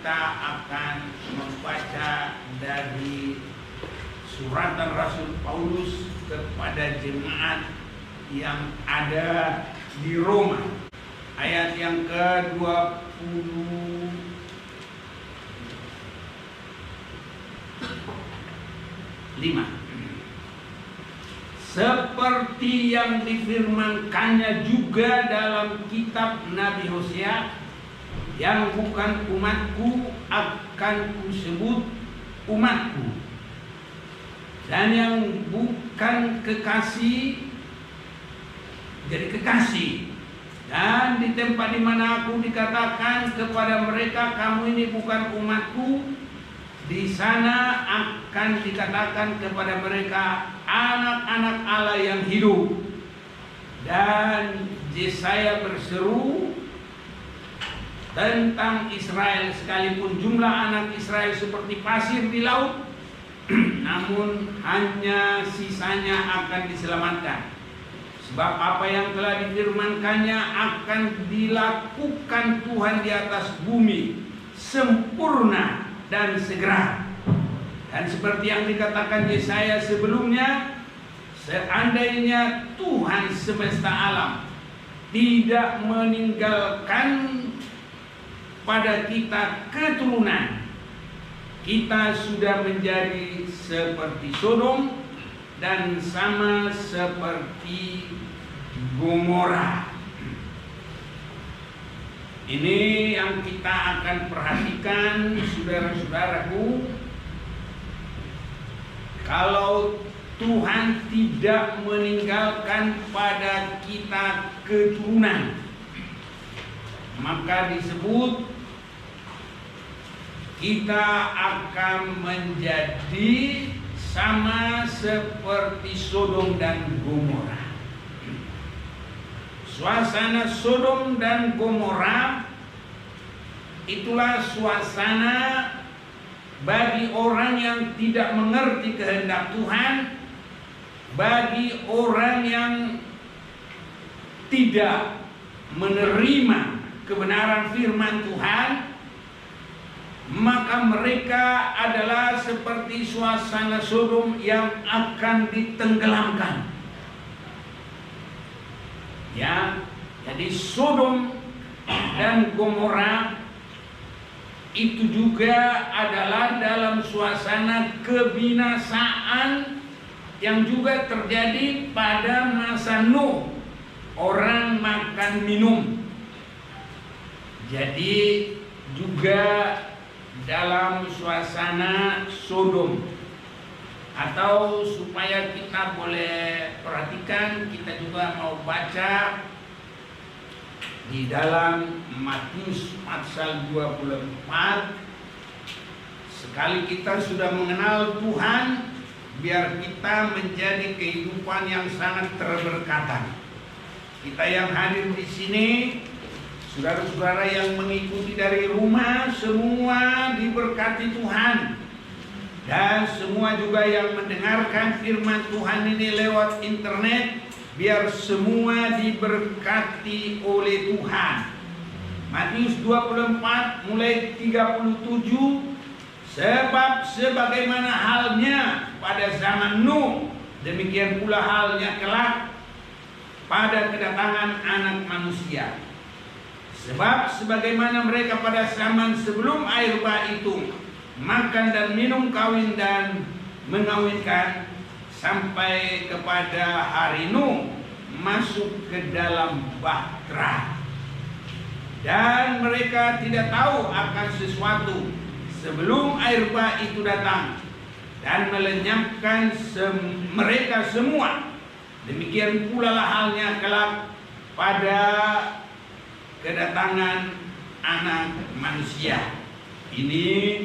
kita akan membaca dari suratan Rasul Paulus kepada jemaat yang ada di Roma, ayat yang ke-25. Seperti yang difirmankannya juga dalam kitab Nabi Hosea, yang bukan umatku akan kusebut umatku, dan yang bukan kekasih jadi kekasih. Dan di tempat di mana aku dikatakan kepada mereka, kamu ini bukan umatku, di sana akan dikatakan kepada mereka, anak-anak Allah yang hidup. Dan Yesaya berseru tentang Israel, sekalipun jumlah anak Israel seperti pasir di laut, namun hanya sisanya akan diselamatkan. Sebab apa yang telah difirmankannya akan dilakukan Tuhan di atas bumi, sempurna dan segera. Dan seperti yang dikatakan Yesaya sebelumnya, seandainya Tuhan semesta alam tidak meninggalkan pada kita keturunan, kita sudah menjadi seperti Sodom dan sama seperti Gomora. Ini yang kita akan perhatikan, saudara-saudaraku. Kalau Tuhan tidak meninggalkan pada kita keturunan, maka disebut kita akan menjadi sama seperti Sodom dan Gomora. Suasana Sodom dan Gomora itulah suasana bagi orang yang tidak mengerti kehendak Tuhan, bagi orang yang tidak menerima kebenaran firman Tuhan. Maka mereka adalah seperti suasana Sodom yang akan ditenggelamkan. Ya, jadi Sodom dan Gomora itu juga adalah dalam suasana kebinasaan yang juga terjadi pada masa Nuh. Orang makan minum. Jadi juga dalam suasana Sodom. Atau supaya kita boleh perhatikan, kita juga mau baca di dalam Matius pasal 24. Sekali kita sudah mengenal Tuhan, biar kita menjadi kehidupan yang sangat terberkati. Kita yang hadir di sini, saudara-saudara yang mengikuti dari rumah, semua diberkati Tuhan. Dan semua juga yang mendengarkan firman Tuhan ini lewat internet, biar semua diberkati oleh Tuhan. Matius 24 mulai 37. Sebab sebagaimana halnya pada zaman Nuh, demikian pula halnya kelak pada kedatangan Anak Manusia. Sebab sebagaimana mereka pada zaman sebelum air bah itu makan dan minum, kawin dan mengawinkan, sampai kepada hari Nuh masuk ke dalam bahtera. Dan mereka tidak tahu akan sesuatu sebelum air bah itu datang dan melenyapkan mereka semua. Demikian pula lah halnya kelak pada kedatangan Anak Manusia. Ini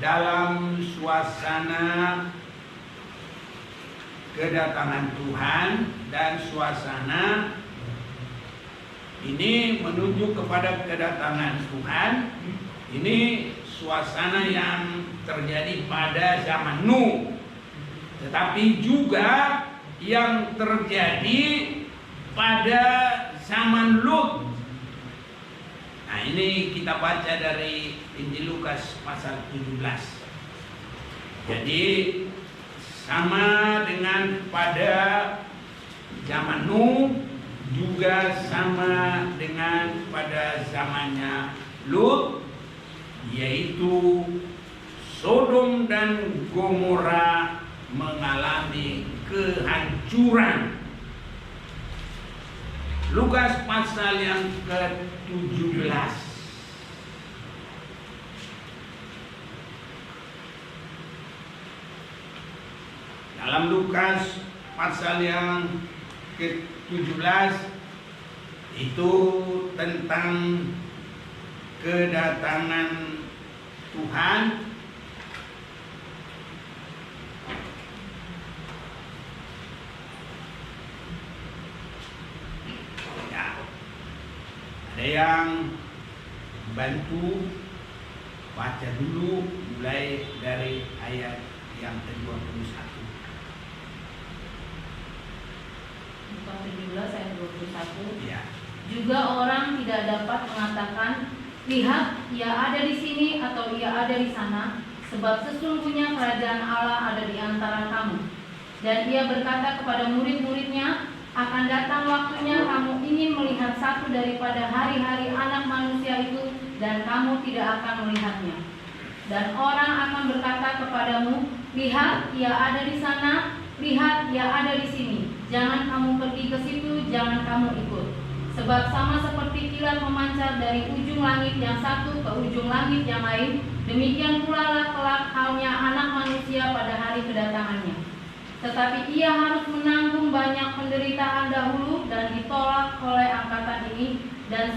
dalam suasana kedatangan Tuhan, dan suasana ini menunjuk kepada kedatangan Tuhan. Ini suasana yang terjadi pada zaman Nuh, tetapi juga yang terjadi pada zaman Lut. Nah, ini kita baca dari Injil Lukas pasal 17. Jadi sama dengan pada zaman Nuh, juga sama dengan pada zamannya Lut, yaitu Sodom dan Gomora mengalami kehancuran. Lukas pasal yang ke-17. Dalam Lukas pasal yang ke-17 itu tentang kedatangan Tuhan. Ya, ada yang bantu baca dulu mulai dari ayat yang ke-21. Lukas 17 ayat 21. Ya. Juga orang tidak dapat mengatakan, lihat, ia ada di sini atau ia ada di sana, sebab sesungguhnya kerajaan Allah ada di antara kamu. Dan ia berkata kepada murid-muridnya, akan datang waktunya kamu ingin melihat satu daripada hari-hari Anak Manusia itu, dan kamu tidak akan melihatnya. Dan orang akan berkata kepadamu, lihat, ia ada di sana, lihat, ia ada di sini. Jangan kamu pergi ke situ, jangan kamu ikut. Sebab sama seperti kilat memancar dari ujung langit yang satu ke ujung langit yang lain, demikian pula lah kelak halnya Anak Manusia pada hari kedatangannya. Tetapi ia harus menanggung banyak penderitaan dahulu dan ditolak oleh angkatan ini, dan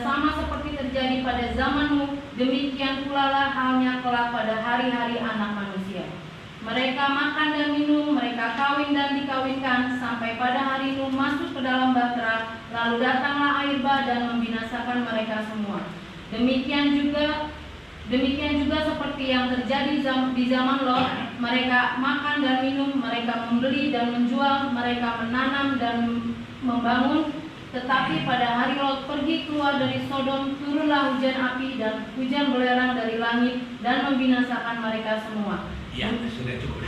sama seperti terjadi pada zaman Nuh, demikian pula lah halnya kelak pada hari-hari Anak Manusia. Mereka makan dan minum, mereka kawin dan dikawinkan, sampai pada hari Nuh masuk ke dalam bahtera, lalu datanglah air bah dan membinasakan mereka semua. Demikian juga seperti yang terjadi di zaman Lot, mereka makan dan minum, mereka membeli dan menjual, mereka menanam dan membangun. Tetapi pada hari Lot pergi keluar dari Sodom, turunlah hujan api dan hujan belerang dari langit dan membinasakan mereka semua. Ya, sudah cukup.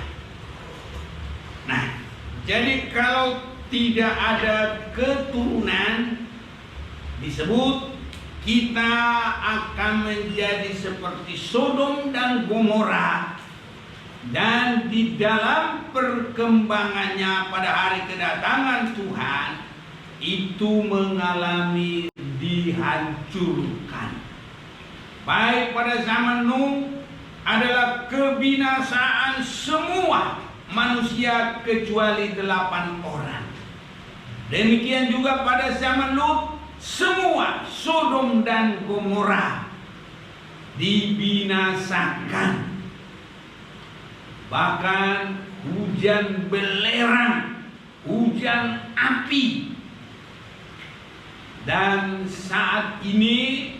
Nah, jadi kalau tidak ada keturunan, disebut kita akan menjadi seperti Sodom dan Gomora. Dan di dalam perkembangannya pada hari kedatangan Tuhan, itu mengalami dihancurkan. Baik pada zaman Nuh adalah kebinasaan semua manusia kecuali 8 orang. Demikian juga pada zaman Lut, semua Sodom dan Gomora dibinasakan. Bahkan hujan belerang, hujan api. Dan saat ini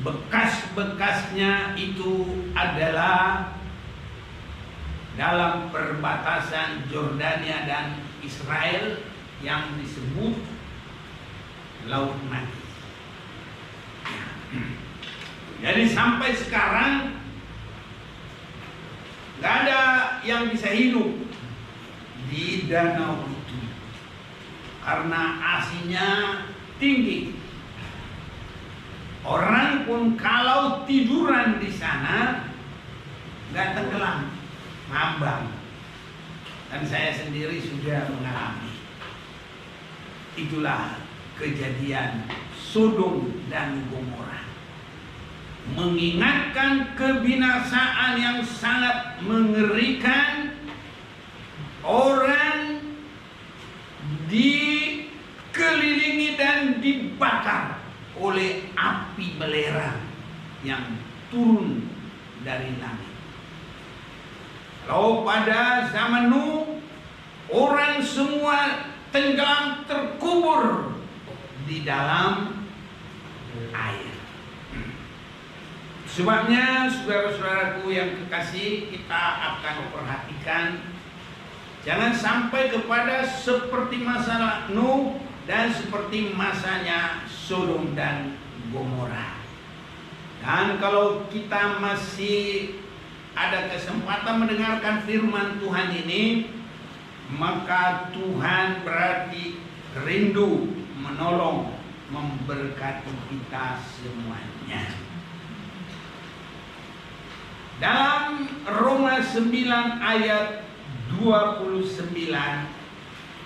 bekas-bekasnya itu adalah dalam perbatasan Yordania dan Israel yang disebut Laut Mati. Jadi sampai sekarang nggak ada yang bisa hidup di danau itu karena asinnya tinggi. Orang pun kalau tiduran di sana nggak tenggelam, ngambang. Dan saya sendiri sudah mengalami. Itulah kejadian Sodom dan Gomora. Mengingatkan kebinasaan yang sangat mengerikan. Orang dikelilingi dan dibakar oleh api belerang yang turun dari langit. Kalau pada zaman Nuh, orang semua tenggelam terkubur di dalam air. Sebabnya saudara-saudaraku yang kekasih, kita akan perhatikan jangan sampai kepada seperti masa Nuh dan seperti masanya Sodom dan Gomora. Dan kalau kita masih ada kesempatan mendengarkan firman Tuhan ini, maka Tuhan berarti rindu menolong, memberkati kita semuanya. Dalam Roma 9 ayat 29,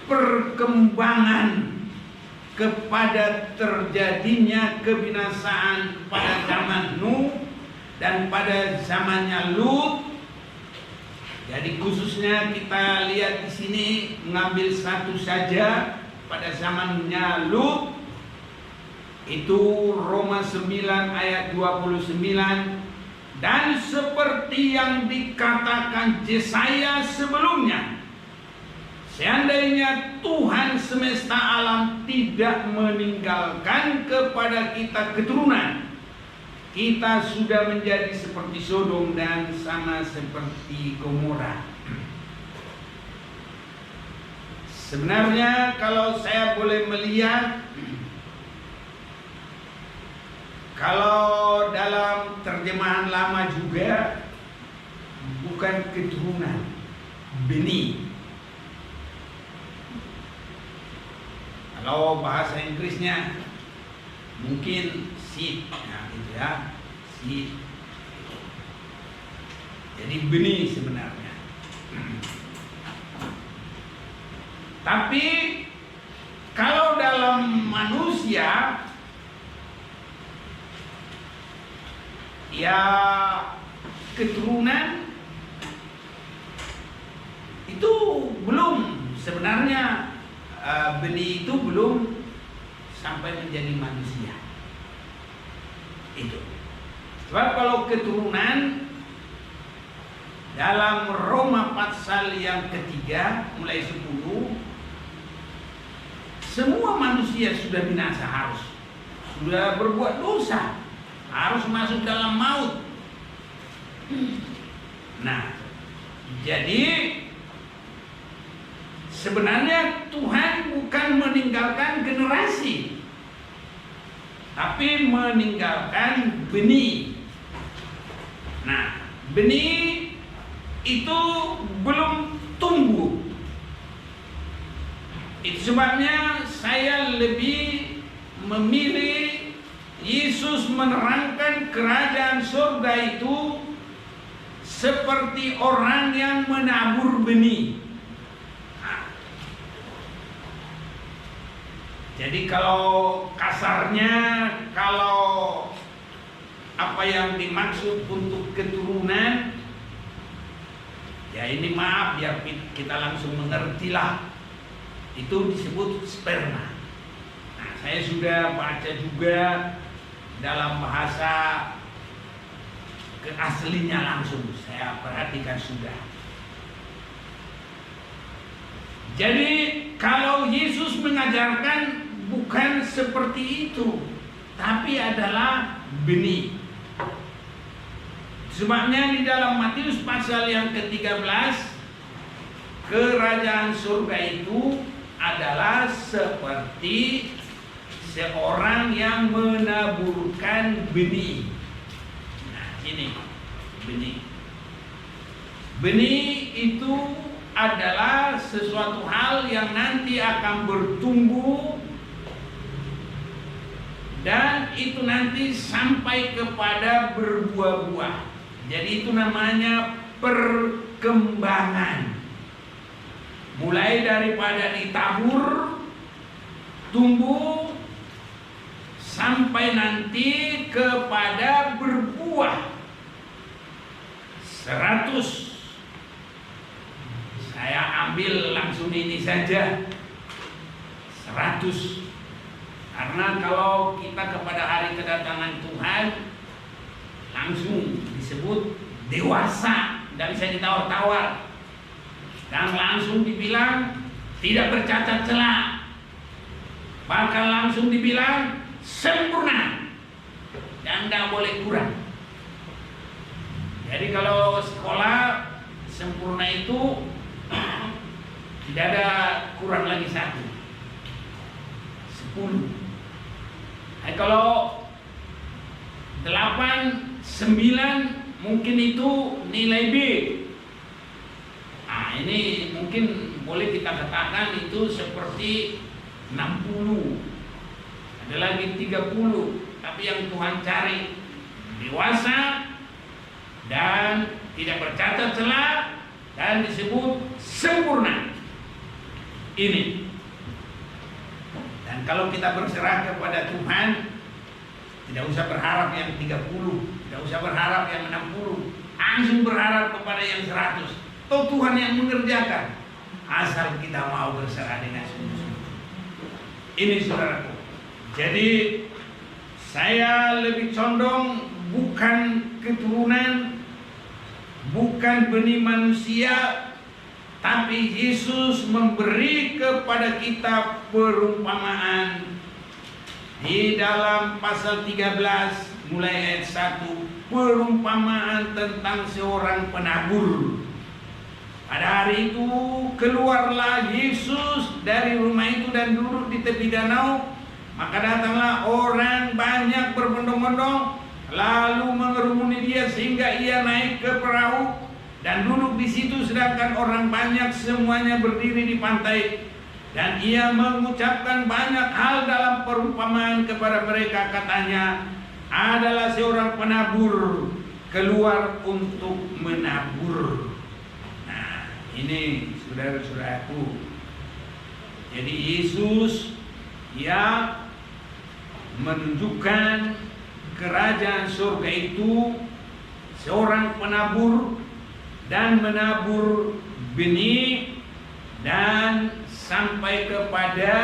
perkembangan kepada terjadinya kebinasaan pada zaman Nuh dan pada zamannya Lut. Jadi khususnya kita lihat di sini mengambil satu saja pada zamannya Lut, itu Roma 9 ayat 29. Dan seperti yang dikatakan Yesaya sebelumnya, seandainya Tuhan semesta alam tidak meninggalkan kepada kita keturunan, kita sudah menjadi seperti Sodom dan sama seperti Gomora. Sebenarnya kalau saya boleh melihat, kalau dalam terjemahan lama juga bukan keturunan, benih. Kalau bahasa Inggrisnya mungkin seed, nah gitu ya, seed. Jadi benih sebenarnya. Tapi kalau dalam manusia, ya keturunan itu belum sebenarnya, benih itu belum sampai menjadi manusia. Itu sebab kalau keturunan dalam Roma pasal yang ketiga mulai 10, semua manusia sudah binasa, harus sudah berbuat dosa, harus masuk dalam maut. Nah, jadi sebenarnya Tuhan bukan meninggalkan generasi, tapi meninggalkan benih. Nah, benih itu belum tumbuh. Itu sebabnya saya lebih memilih Yesus menerangkan kerajaan surga itu seperti orang yang menabur benih. Nah, jadi kalau kasarnya, kalau apa yang dimaksud untuk keturunan, ya ini maaf biar kita langsung mengertilah, itu disebut sperma. Nah, saya sudah baca juga dalam bahasa aslinya langsung, saya perhatikan sudah. Jadi kalau Yesus mengajarkan bukan seperti itu, tapi adalah benih. Sebabnya di dalam Matius pasal yang ke-13, kerajaan surga itu adalah seperti seorang yang menaburkan benih. Nah, ini benih. Benih itu adalah sesuatu hal yang nanti akan bertumbuh dan itu nanti sampai kepada berbuah-buah. Jadi itu namanya perkembangan. Mulai daripada ditabur, tumbuh, sampai nanti kepada berbuah 100. Saya ambil langsung ini saja 100. Karena kalau kita kepada hari kedatangan Tuhan langsung disebut dewasa, tidak bisa ditawar-tawar, dan langsung dibilang tidak bercacat celah, bahkan langsung dibilang sempurna dan tidak boleh kurang. Jadi kalau sekolah sempurna itu tidak ada kurang lagi 1, 10. Nah, kalau 8, 9 mungkin itu nilai B. Nah, ini mungkin boleh kita katakan itu seperti 60. Ada lagi 30, tapi yang Tuhan cari dewasa dan tidak bercacat celah dan disebut sempurna. Ini. Dan kalau kita berserah kepada Tuhan, tidak usah berharap yang 30, tidak usah berharap yang 60, langsung berharap kepada yang 100. Toh Tuhan yang mengerjakan, asal kita mau berserah dengan sungguh-sungguh. Ini saudaraku. Jadi saya lebih condong bukan keturunan, bukan benih manusia, tapi Yesus memberi kepada kita perumpamaan di dalam pasal 13 mulai ayat 1, perumpamaan tentang seorang penabur. Pada hari itu keluarlah Yesus dari rumah itu dan duduk di tepi danau. Maka datanglah orang banyak berbondong-bondong, lalu mengerumuni dia sehingga ia naik ke perahu dan duduk di situ, sedangkan orang banyak semuanya berdiri di pantai. Dan ia mengucapkan banyak hal dalam perumpamaan kepada mereka. Katanya, adalah seorang penabur keluar untuk menabur. Nah, ini saudara-saudaraku. Jadi Yesus yang menunjukkan kerajaan surga itu seorang penabur dan menabur benih dan sampai kepada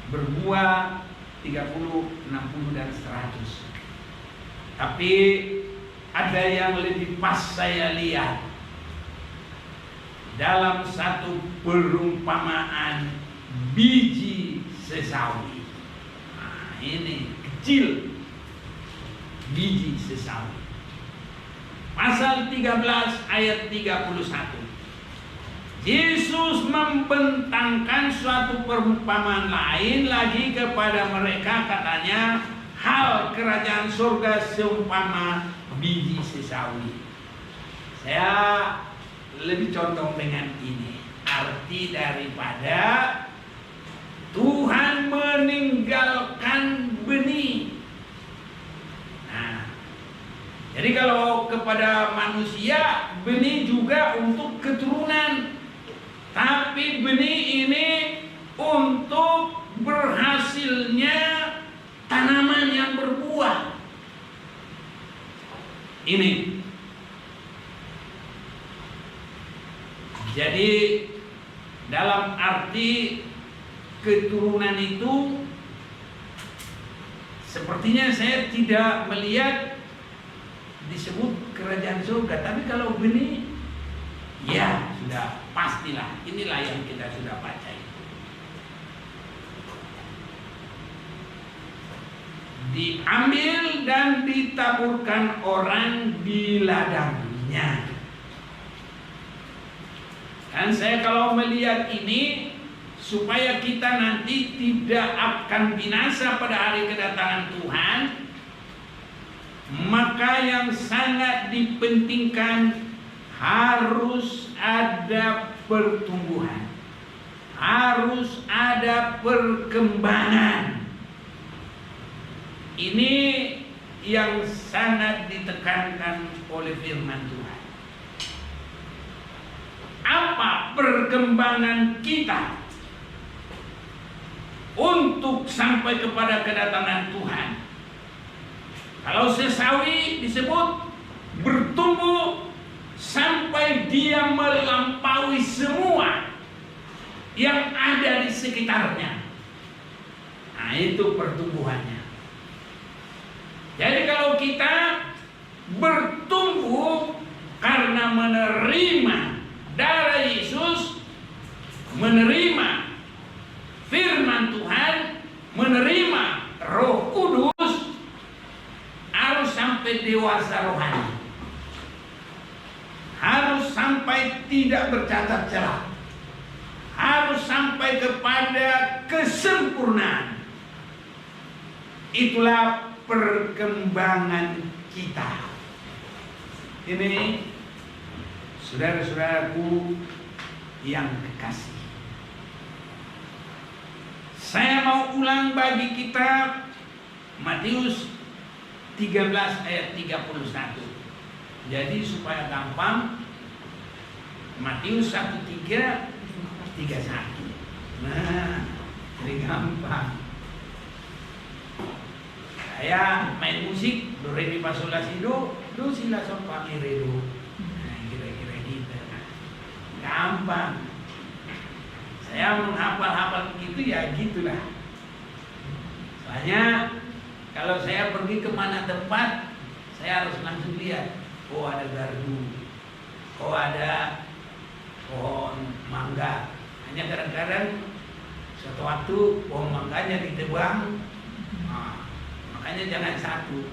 berbuah 30, 60 dan 100. Tapi ada yang lebih pas saya lihat dalam satu perumpamaan biji sesawi. Nah, ini kecil, biji sesawi. Pasal 13 ayat 31. Yesus membentangkan suatu perumpamaan lain lagi kepada mereka, katanya, hal kerajaan surga seumpama biji sesawi. Saya lebih condong dengan ini. Arti daripada Tuhan meninggalkan benih. Nah, jadi kalau kepada manusia benih juga untuk keturunan, tapi benih ini untuk berhasilnya tanaman yang berbuah. Ini. Jadi dalam arti keturunan itu sepertinya saya tidak melihat disebut kerajaan surga, tapi kalau benih ya sudah pastilah, inilah yang kita sudah baca itu. Diambil dan ditaburkan orang di ladangnya. Dan saya kalau melihat ini, supaya kita nanti tidak akan binasa pada hari kedatangan Tuhan, maka yang sangat dipentingkan harus ada pertumbuhan, harus ada perkembangan. Ini yang sangat ditekankan oleh firman Tuhan. Apa perkembangan kita untuk sampai kepada kedatangan Tuhan? Kalau sesawi disebut bertumbuh sampai dia melampaui semua yang ada di sekitarnya. Nah, itu pertumbuhannya. Jadi kalau kita bertumbuh karena menerima darah Yesus, menerima firman Tuhan, menerima Roh Kudus, harus sampai dewasa rohani, harus sampai tidak bercacat celah, harus sampai kepada kesempurnaan. Itulah perkembangan kita. Ini saudara-saudaraku yang kekasih, saya mau ulang bagi kita Matius 13 ayat 31. Jadi supaya gampang, Matius 1:3, 31. Nah, jadi gampang. Saya main musik, do re mi fa sol la si do si la sol fa mi re do. Nah, kira-kira gitu. Gampang. Saya menghafal-hafal begitu ya gitulah. Soalnya kalau saya pergi kemana tempat, saya harus langsung lihat. Oh, ada gardu, oh ada pohon mangga. Hanya kadang-kadang suatu waktu pohon mangganya ditebang. Nah, makanya jangan satu.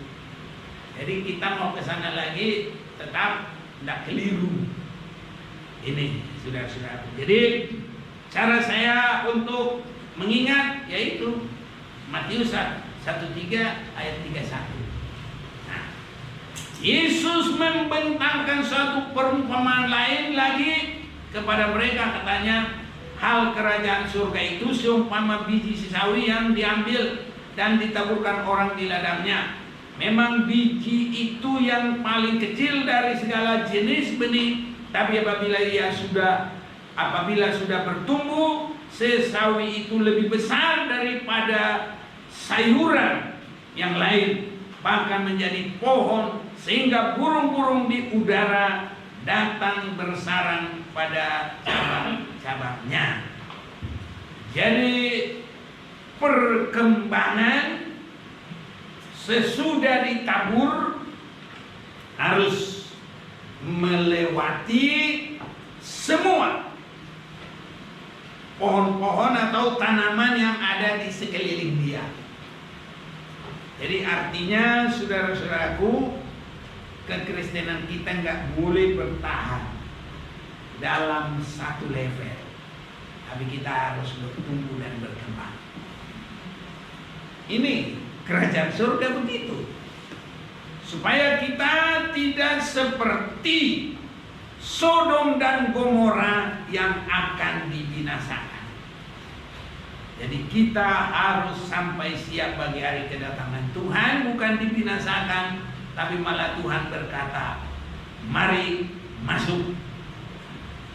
Jadi kita mau ke sana lagi tetap tidak keliru. Ini saudara-saudara. Jadi cara saya untuk mengingat yaitu Matius 1:3 ayat 31. Nah, Yesus membentangkan suatu perumpamaan lain lagi kepada mereka, katanya, hal kerajaan surga itu seumpama biji sesawi yang diambil dan ditaburkan orang di ladangnya. Memang biji itu yang paling kecil dari segala jenis benih, tapi apabila sudah bertumbuh, sesawi itu lebih besar daripada sayuran yang lain, bahkan menjadi pohon, sehingga burung-burung di udara datang bersarang pada cabang-cabangnya. Jadi perkembangan sesudah ditabur harus melewati semua pohon-pohon atau tanaman yang ada di sekeliling dia. Jadi artinya saudara-saudaraku, kekristenan kita nggak boleh bertahan dalam satu level, tapi kita harus bertumbuh dan berkembang. Ini kerajaan surga begitu, supaya kita tidak seperti Sodom dan Gomora yang akan dibinasakan. Jadi kita harus sampai siap bagi hari kedatangan Tuhan, bukan dibinasakan, tapi malah Tuhan berkata, mari masuk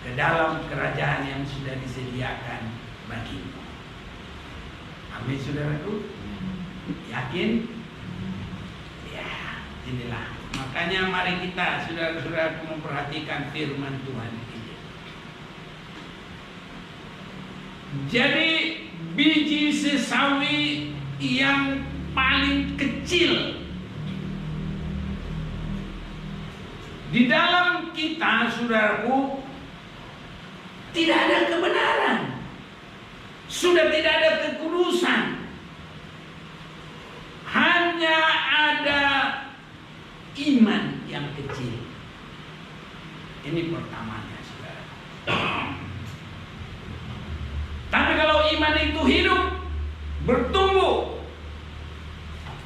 ke dalam kerajaan yang sudah disediakan bagimu. Amin, saudaraku. Yakin? Ya, inilah. Makanya mari kita, saudara-saudaraku, memperhatikan firman Tuhan ini. Jadi biji sesawi yang paling kecil di dalam kita, saudaraku, tidak ada kebenaran, sudah tidak ada kekudusan, hanya ada iman yang kecil. Ini pertamanya, saudara. Tapi kalau iman itu hidup, bertumbuh,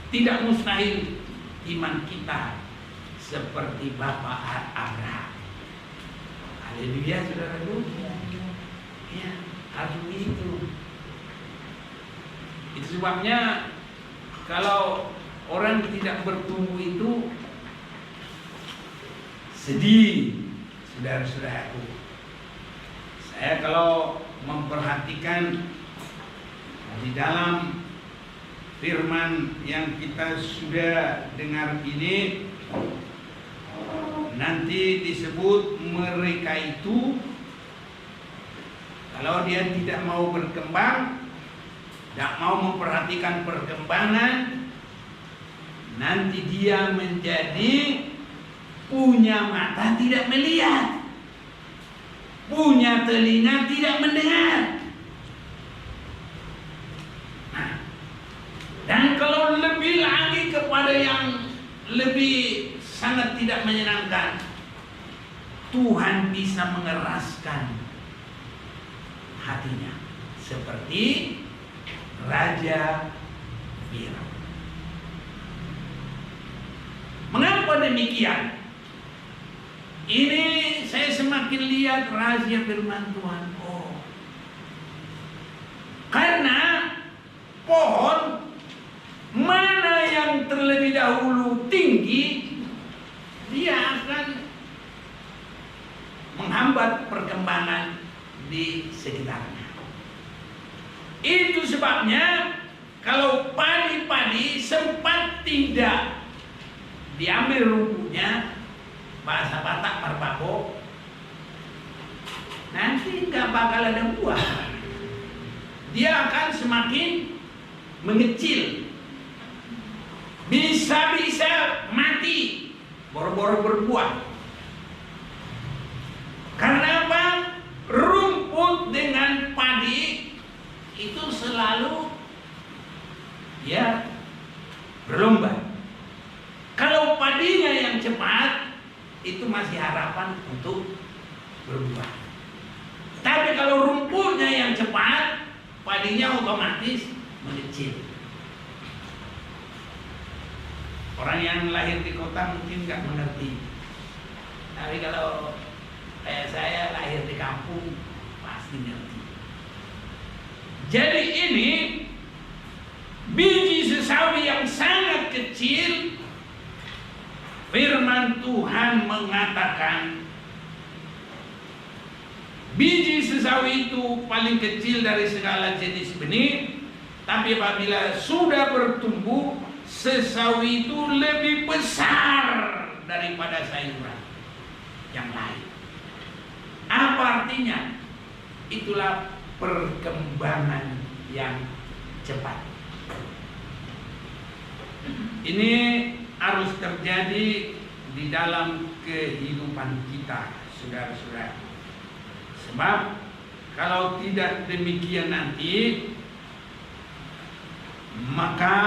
tidak mustahil iman kita seperti Bapak Abraham. Haleluya, saudaraku. Ya, harus begitu. Itu sebabnya kalau orang tidak bertumbuh itu sedih, saudara-saudaraku. Saya kalau memperhatikan di dalam firman yang kita sudah dengar ini, nanti disebut mereka itu kalau dia tidak mau berkembang, tidak mau memperhatikan perkembangan, nanti dia menjadi punya mata tidak melihat, punya telinga tidak mendengar. Nah, dan kalau lebih lagi kepada yang lebih sangat tidak menyenangkan, Tuhan bisa mengeraskan hatinya seperti Raja Firaun. demikian, ini saya semakin lihat rahasia firman Tuhan. Oh, karena pohon mana yang terlebih dahulu tinggi, dia akan menghambat perkembangan di sekitarnya. Itu sebabnya kalau padi-padi sempat tidak diambil rumputnya, bahasa Batak marbako, nanti nggak bakal ada buah. Dia akan semakin mengecil, bisa-bisa mati, boro-boro berbuah. Karena apa? Rumput dengan padi itu selalu ya berlomba. Kalau padinya yang cepat, itu masih harapan untuk berbuah. Tapi kalau rumputnya yang cepat, padinya otomatis mengecil. Orang yang lahir di kota mungkin nggak mengerti. Tapi kalau kayak saya lahir di kampung, pasti ngerti. Jadi ini biji sesawi yang sangat kecil. Firman Tuhan mengatakan biji sesawi itu paling kecil dari segala jenis benih, tapi apabila sudah bertumbuh, sesawi itu lebih besar daripada sayuran yang lain. Apa artinya? Itulah perkembangan yang cepat. Ini harus terjadi di dalam kehidupan kita, saudara-saudara. Sebab kalau tidak demikian nanti, maka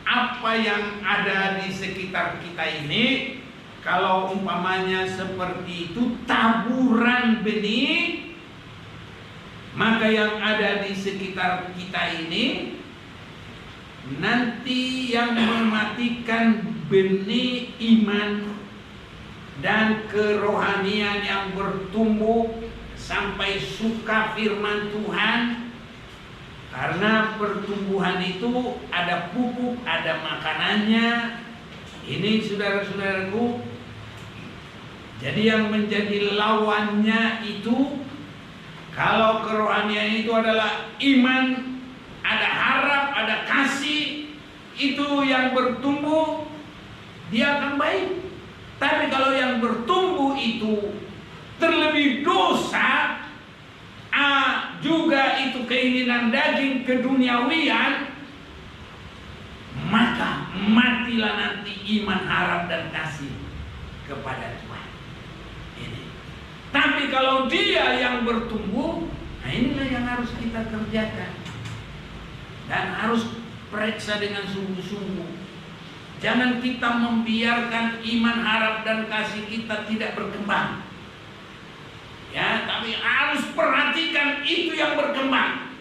apa yang ada di sekitar kita ini, kalau umpamanya seperti itu taburan benih, maka yang ada di sekitar kita ini nanti yang mematikan benih iman dan kerohanian yang bertumbuh sampai suka firman Tuhan. Karena pertumbuhan itu ada pupuk, ada makanannya. Ini saudara-saudaraku, jadi yang menjadi lawannya itu, kalau kerohanian itu adalah iman, ada harap, ada kasih, itu yang bertumbuh, dia akan baik. Tapi kalau yang bertumbuh itu terlebih dosa, juga itu keinginan daging keduniawian, maka matilah nanti iman, harap, dan kasih kepada Tuhan. Ini. Tapi kalau dia yang bertumbuh, nah inilah yang harus kita kerjakan. Dan harus periksa dengan sungguh-sungguh. Jangan kita membiarkan iman, harap, dan kasih kita tidak berkembang. Ya, tapi harus perhatikan itu yang berkembang.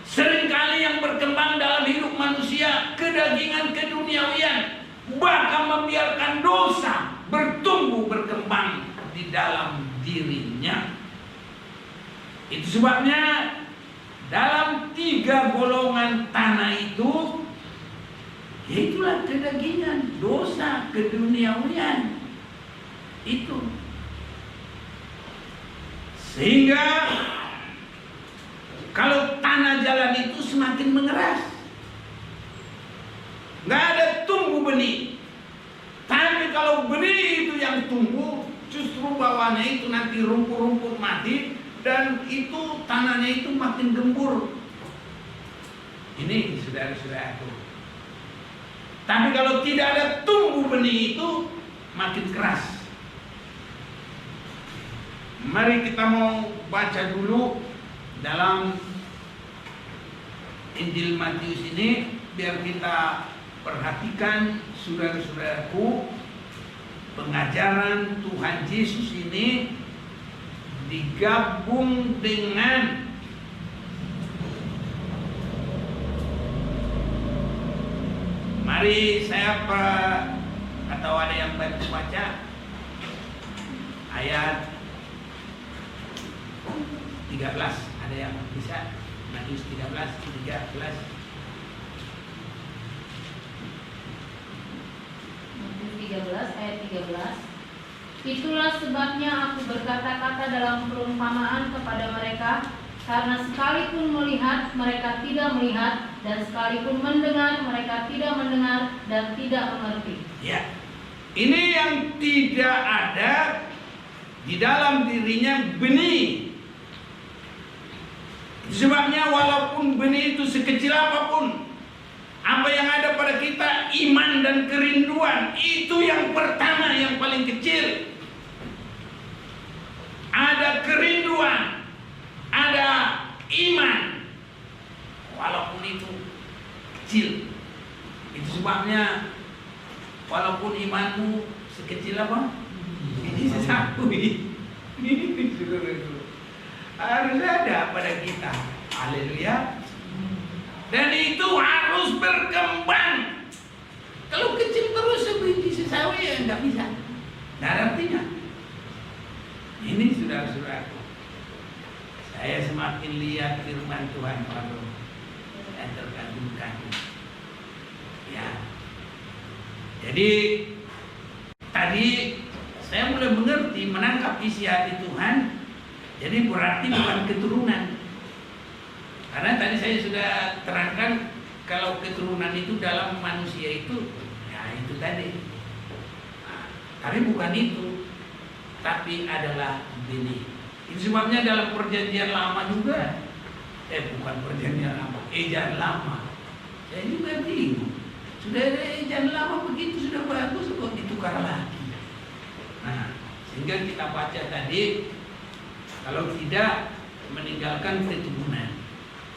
Seringkali yang berkembang dalam hidup manusia kedagingan, keduniawian, bahkan membiarkan dosa bertumbuh, berkembang di dalam dirinya. Itu sebabnya dalam 3 golongan tanah itu, itulah kedagingan, dosa, keduniawian. Itu. Sehingga kalau tanah jalan itu semakin mengeras, nggak ada tumbuh benih. Tapi kalau benih itu yang tumbuh, justru bawahnya itu nanti rumput-rumput mati, dan itu tanahnya itu makin gembur. Ini saudara-saudara. Tapi kalau tidak ada tumbuh benih itu makin keras. Mari kita mau baca dulu dalam Injil Matius ini, biar kita perhatikan saudara-saudaraku, pengajaran Tuhan Yesus ini digabung dengan mari saya Atau ada yang bantu baca ayat 13, ada yang bisa? Matius 13. Matius 13 ayat 13. Itulah sebabnya aku berkata-kata dalam perumpamaan kepada mereka, karena sekalipun melihat mereka tidak melihat, dan sekalipun mendengar mereka tidak mendengar dan tidak mengerti. Ya, ini yang tidak ada di dalam dirinya benih. Sebabnya walaupun benih itu sekecil apapun, apa yang ada pada kita, iman dan kerinduan, itu yang pertama, yang paling kecil. Ada kerinduan, ada iman, walaupun itu kecil. Itu sebabnya walaupun imanmu sekecil apa? Ini sesakui. Ini harus ada pada kita. Haleluya. Dan itu harus berkembang. Kalau kecil terus sebiji sesawi ya nggak bisa. Nah, artinya ini saudara-saudaraku, saya semakin lihat firman Tuhan baru dan terkagum-kagum. Ya. Jadi tadi saya mulai mengerti, menangkap isi hati Tuhan. Jadi berarti bukan keturunan. Karena tadi saya sudah terangkan kalau keturunan itu dalam manusia itu, ya itu tadi. Nah, tapi bukan itu, tapi adalah benih. Itu sebabnya dalam perjanjian lama juga, bukan perjanjian lama, ejaan lama. Saya juga bingung. Sudah ada ejaan lama begitu sudah bagus kok ditukar lagi. Nah, sehingga kita baca tadi, kalau tidak meninggalkan keturunan.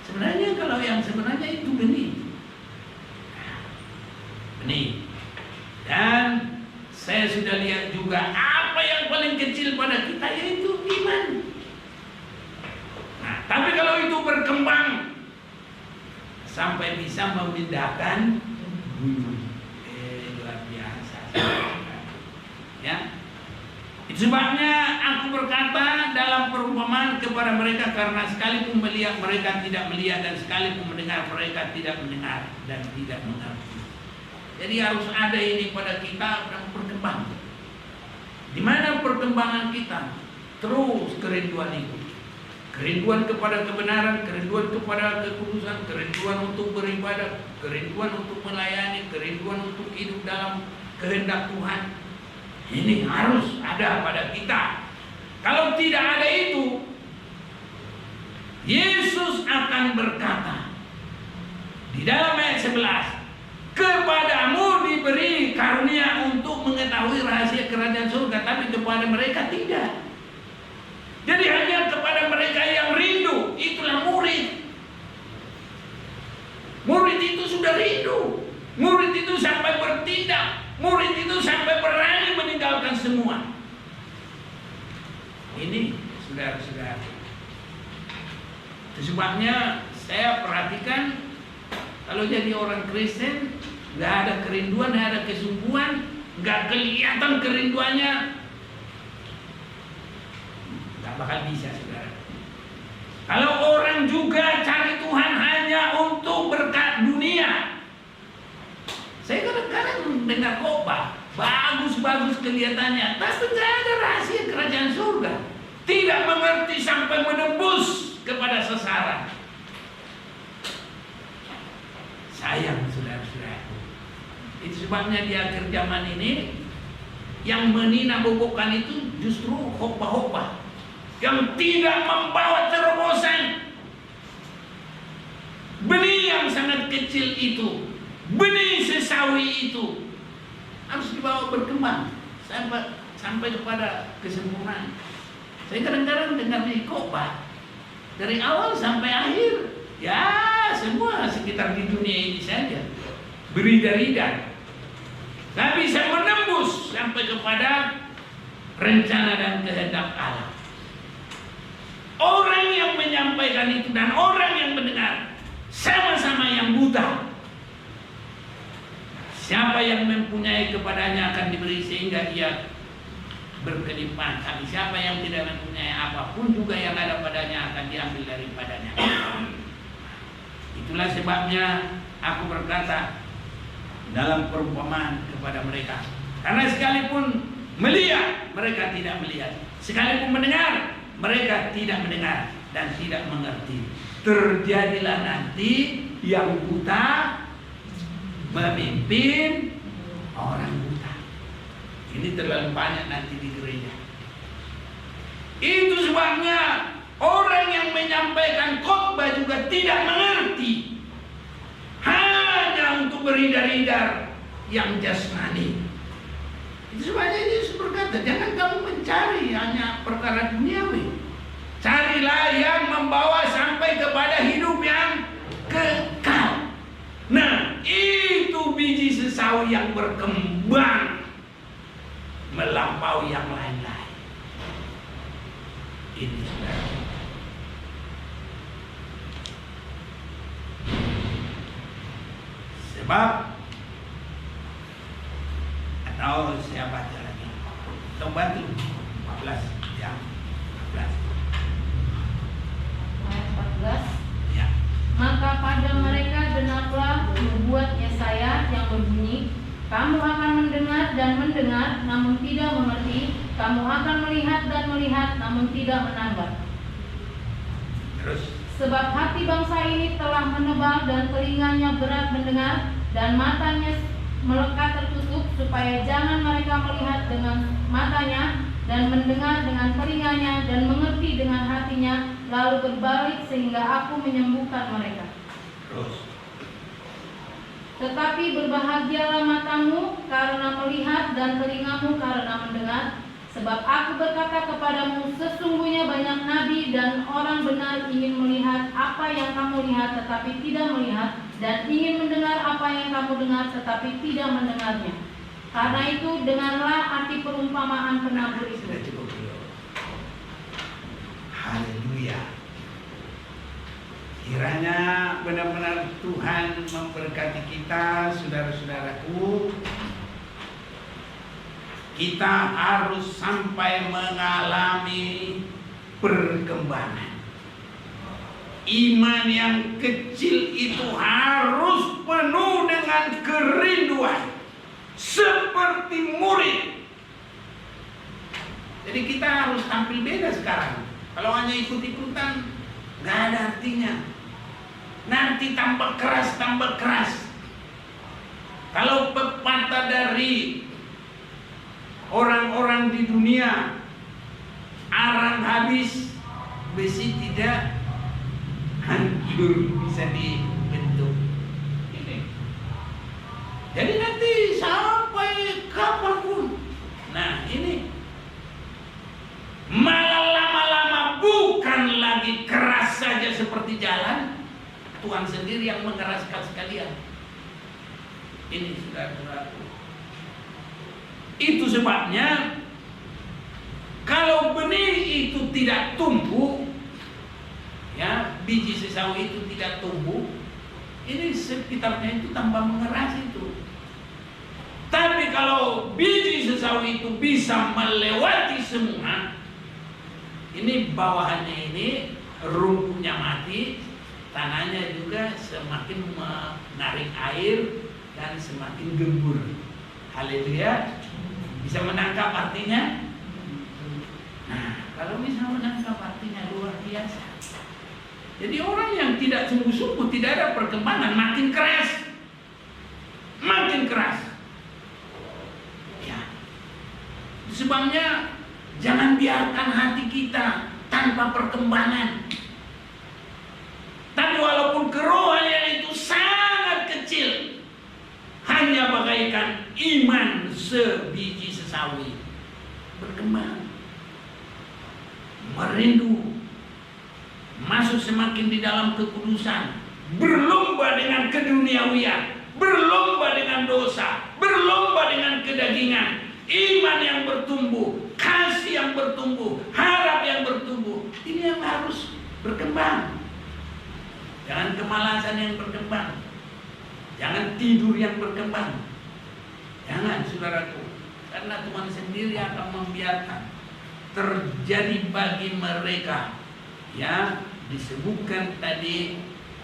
Sebenarnya kalau yang sebenarnya itu benih. Benih. Dan saya sudah lihat juga apa yang paling kecil pada kita, yaitu iman. Nah, tapi kalau itu berkembang sampai bisa memindahkan luar biasa. Ya. Itu sebabnya aku berkata dalam perumpamaan kepada mereka, karena sekalipun melihat mereka tidak melihat, dan sekalipun mendengar mereka tidak mendengar dan tidak mengerti. Jadi harus ada ini pada kita yang berkembang. Di mana perkembangan kita? Terus kerinduan itu. Kerinduan kepada kebenaran, kerinduan kepada kekudusan, kerinduan untuk beribadah, kerinduan untuk melayani, kerinduan untuk hidup dalam kehendak Tuhan. Ini harus ada pada kita. Kalau tidak ada itu, Yesus akan berkata di dalam ayat 11, kepadamu diberi karunia untuk mengetahui rahasia kerajaan surga, tapi kepada mereka tidak. Jadi hanya kepada mereka yang rindu, itulah murid. Murid itu sudah rindu. Murid itu sampai bertindak. Murid itu sampai berani meninggalkan semua. Ini saudara-saudara. Itu sebabnya saya perhatikan, kalau jadi orang Kristen nggak ada kerinduan, nggak ada kesungguhan, nggak kelihatan kerinduannya, nggak bakal bisa, saudara. Kalau orang juga cari Tuhan hanya untuk berkat dunia. Saya kadang-kadang dengar khotbah, bagus-bagus kelihatannya, tapi tidak ada rahasia kerajaan surga. Tidak mengerti sampai menembus kepada sasaran. Sayang saudara-saudara. Itu sebabnya di akhir zaman ini yang meninabobokan itu justru khotbah-khotbah yang tidak membawa terobosan. Benih yang sangat kecil itu, benih sesawi itu harus dibawa berkembang sampai kepada kesempurnaan. Saya kadang-kadang dengar di khotbah dari awal sampai akhir, ya semua sekitar di dunia ini saja, berida-rida. Tapi bisa menembus sampai kepada rencana dan kehendak Allah. Orang yang menyampaikan itu dan orang yang mendengar sama-sama yang buta. Siapa yang mempunyai kepadanya akan diberi sehingga ia berkelimpahan. Tapi siapa yang tidak mempunyai apapun juga yang ada padanya akan diambil daripadanya. Itulah sebabnya aku berkata dalam perumpamaan kepada mereka. Karena sekalipun melihat, mereka tidak melihat. Sekalipun mendengar, mereka tidak mendengar dan tidak mengerti. Terjadilah nanti yang buta memimpin orang buta. Ini terlalu banyak nanti di gereja. Itu sebabnya orang yang menyampaikan khotbah juga tidak mengerti. Hanya untuk beridar-idar yang jasmani. Itu sebabnya Yesus berkata, jangan kamu mencari hanya perkara duniawi. Carilah yang membawa sampai kepada hidup yang kekal. Nah, itu biji sesawi yang berkembang melampaui yang lain-lain. Ini sudah. Sebab atau saya baca lagi. Coba tuh 14 ya. 14. Ayat 14. Ya. Maka pada mereka genaplah nubuat Yesaya yang berbunyi, kamu akan mendengar dan mendengar, namun tidak mengerti. Kamu akan melihat dan melihat, namun tidak menangkap. Terus. Sebab hati bangsa ini telah menebal dan telinganya berat mendengar dan matanya melekat tertutup, supaya jangan mereka melihat dengan matanya dan mendengar dengan telinganya dan mengerti dengan hatinya, lalu berbalik sehingga aku menyembuhkan mereka. Terus. Tetapi berbahagialah matamu karena melihat dan telingamu karena mendengar. Sebab aku berkata kepadamu, sesungguhnya banyak nabi dan orang benar ingin melihat apa yang kamu lihat tetapi tidak melihat, dan ingin mendengar apa yang kamu dengar tetapi tidak mendengarnya. Karena itu dengarlah arti perumpamaan penabur itu. Sudah cukup dulu. Haleluya. Kiranya benar-benar Tuhan memberkati kita, saudara-saudaraku. Kita harus sampai mengalami perkembangan. Iman yang kecil itu harus penuh dengan kerinduan, seperti murid. Jadi kita harus tampil beda sekarang. Kalau hanya ikut-ikutan, nggak ada artinya. Nanti tambah keras, tambah keras. Kalau pepatah dari orang-orang di dunia, arang habis, besi tidak hancur, bisa dibentuk. Ini. Jadi nanti sampai kapanpun. Nah ini malah lama-lama bukan lagi keras saja seperti jalan, Tuhan sendiri yang mengeraskan sekalian. Ini saudara-saudaraku. Itu sebabnya kalau benih itu tidak tumbuh, ya, biji sesawi itu tidak tumbuh, ini sekitarnya itu tambah mengeras itu. Tapi kalau biji sesawi itu bisa melewati semua, ini bawahannya ini rumputnya mati, tanahnya juga semakin menarik air dan semakin gembur. Haleluya. Bisa menangkap artinya? Nah, kalau bisa menangkap artinya luar biasa. Jadi orang yang tidak sungguh-sungguh, tidak ada perkembangan, makin keras. Makin keras. Ya. Sebabnya jangan biarkan hati kita tanpa perkembangan. Tapi walaupun kerohanian itu sangat kecil, hanya bagaikan iman sebiji sesawi, berkembang, merindu, masuk semakin di dalam kekudusan, berlomba dengan keduniawian, berlomba dengan dosa, berlomba dengan kedagingan, iman yang bertumbuh, kasih yang bertumbuh, harap yang bertumbuh. Ini yang harus berkembang. Jangan kemalasan yang berkembang, jangan tidur yang berkembang. Jangan saudaraku, karena Tuhan sendiri akan membiarkan terjadi bagi mereka ya disebutkan tadi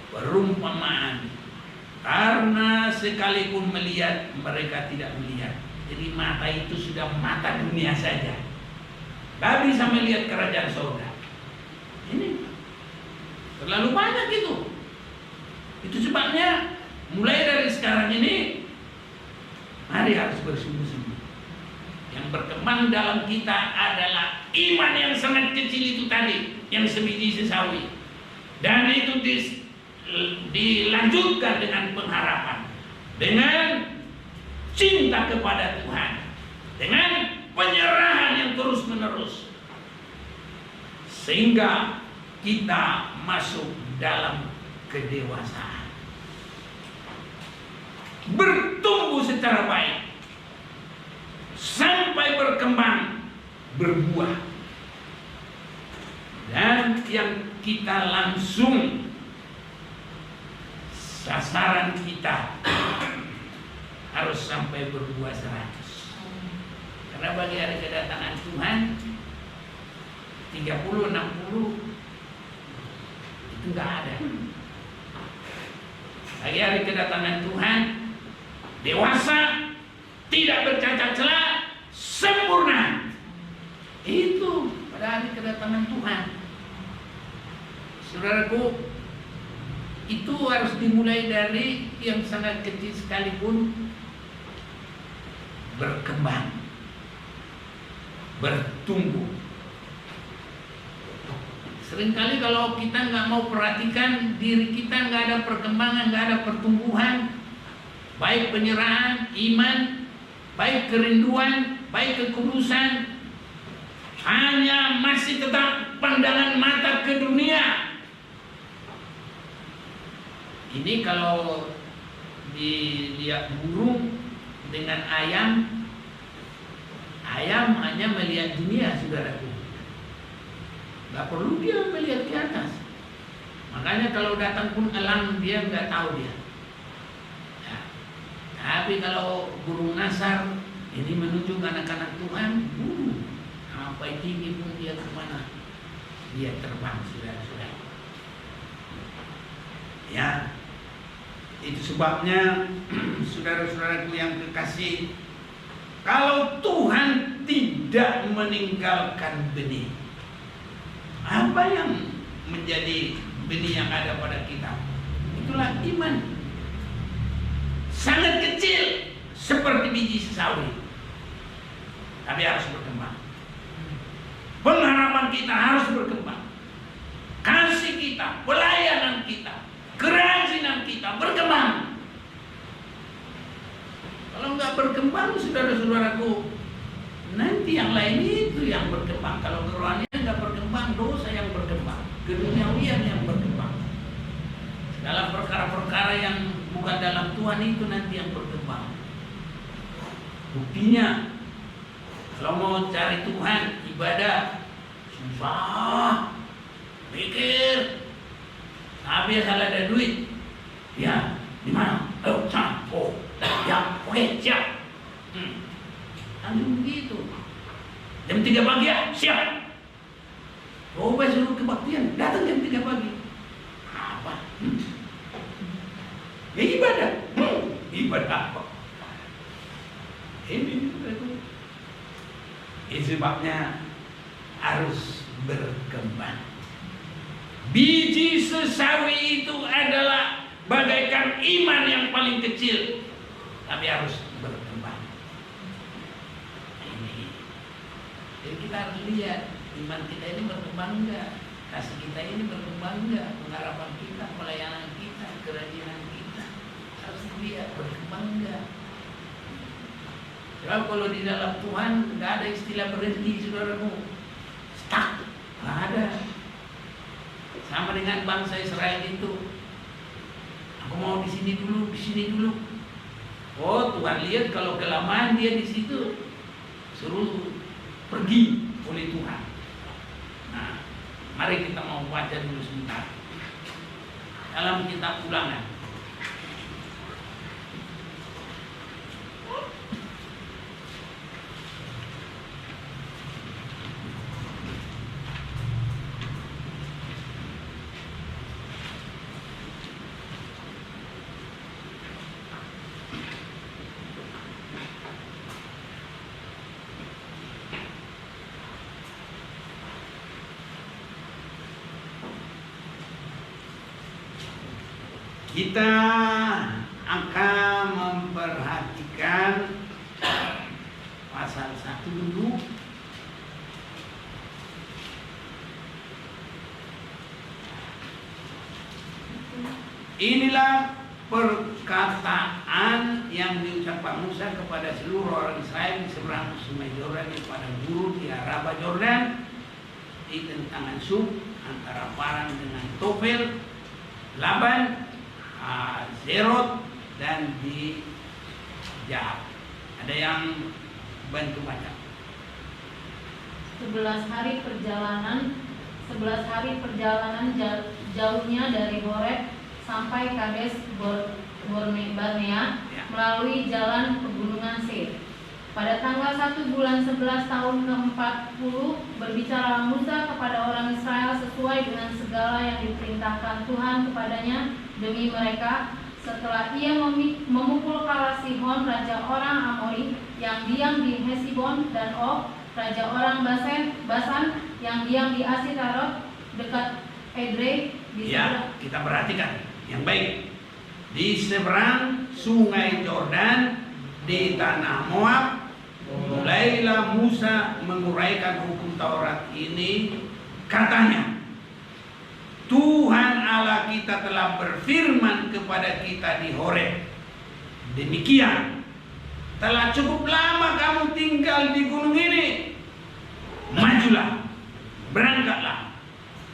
perumpamaan. Karena sekalipun melihat mereka tidak melihat. Jadi mata itu sudah mata dunia saja, gak bisa melihat kerajaan surga. Ini terlalu banyak itu. Itu sebabnya mulai dari sekarang ini mari harus bersungguh-sungguh. Yang berkembang dalam kita adalah iman yang sangat kecil itu tadi, yang sebiji sesawi. Dan itu dilanjutkan dengan pengharapan, dengan cinta kepada Tuhan, dengan penyerahan yang terus-menerus, sehingga kita masuk dalam kedewasaan, bertumbuh secara baik sampai berkembang, berbuah. Dan yang kita langsung sasaran kita harus sampai berbuah 100. Karena bagi hari kedatangan Tuhan 30, 60 itu enggak ada. Bagi hari kedatangan Tuhan dewasa, tidak bercacat celah, sempurna. Itu pada hari kedatangan Tuhan. Saudaraku, itu harus dimulai dari yang sangat kecil sekalipun berkembang, bertumbuh. Seringkali kalau kita nggak mau perhatikan diri kita, nggak ada perkembangan, nggak ada pertumbuhan, baik penyerahan, iman, baik kerinduan, baik kekudusan, hanya masih tetap pandangan mata ke dunia. Ini kalau dilihat burung dengan ayam, ayam hanya melihat dunia, saudaraku. Gak perlu dia melihat ke atas. Makanya kalau datang pun elang dia nggak tahu dia. Ya. Tapi kalau burung nasar ini menuju anak-anak Tuhan, sampai tinggi pun dia kemana? Dia terbang, saudara-saudara. Ya, itu sebabnya saudara-saudaraku yang kekasih, kalau Tuhan tidak meninggalkan benih, apa yang menjadi benih yang ada pada kita? Itulah iman. Sangat kecil seperti biji sesawi, tapi harus berkembang. Pengharapan kita harus berkembang. Kasih kita, pelayanan kita, kerajinan kita berkembang. Kalau nggak berkembang, saudara-saudaraku, nanti yang lain itu yang berkembang. Kalau kerohanian nggak berkembang, dosa yang berkembang, keduniawian yang berkembang. Dalam perkara-perkara yang bukan dalam Tuhan itu nanti yang berkembang. Buktinya, kalau mau cari Tuhan, ibadah susah, mikir. Tapi asal ada duit, ya di mana? Oh, sana, oh, ya, oke, siap. Langsung begitu. Jam 3 pagi ya, siap. Coba suruh kebaktian, datang jam 3 pagi. Apa? Ya ibadah. Ibadah apa? Ini itu. Sebabnya harus berkembang. Biji sesawi itu adalah bagaikan iman yang paling kecil, tapi harus berkembang. Ini. Jadi kita harus lihat iman kita ini berkembang enggak, kasih kita ini berkembang enggak, pengharapan kita, pelayanan kita, kerajinan kita harus lihat berkembang enggak. Sebab kalau di dalam Tuhan nggak ada istilah berhenti, saudaramu, stuck, nggak ada. Sama dengan bangsa Israel itu, aku mau di sini dulu, di sini dulu. Oh, Tuhan lihat kalau kelamaan dia di situ, suruh pergi oleh Tuhan. Nah, mari kita mau baca dulu sebentar dalam kitab Ulangan. Kita akan memperhatikan pasal 1 dulu. Inilah perkataan yang diucapkan Musa kepada seluruh orang Israel di seberang sungai Yordan di padang gurun di Araba Yordan, di tentangan Suf antara Paran dengan Tofel, Laban, Zerot, dan di Jahab. Ada yang bantu baca? 11 hari perjalanan jauhnya dari Horeb sampai Kades Barnea melalui jalan pegunungan Seir. Pada tanggal 1 bulan 11 tahun ke-40 berbicara Musa kepada orang Israel sesuai dengan segala yang diperintahkan Tuhan kepadanya demi mereka, setelah ia memukul kepala Sihon raja orang Amori yang diam di Hesibon, dan Og raja orang Basan yang diam di Asitarot dekat Edrei di ya, kita perhatikan yang baik. Di seberang sungai Yordan di tanah Moab, mulailah Musa menguraikan hukum Taurat ini. Katanya, Tuhan Allah kita telah berfirman kepada kita di Horeb, demikian, telah cukup lama kamu tinggal di gunung ini. Majulah, berangkatlah,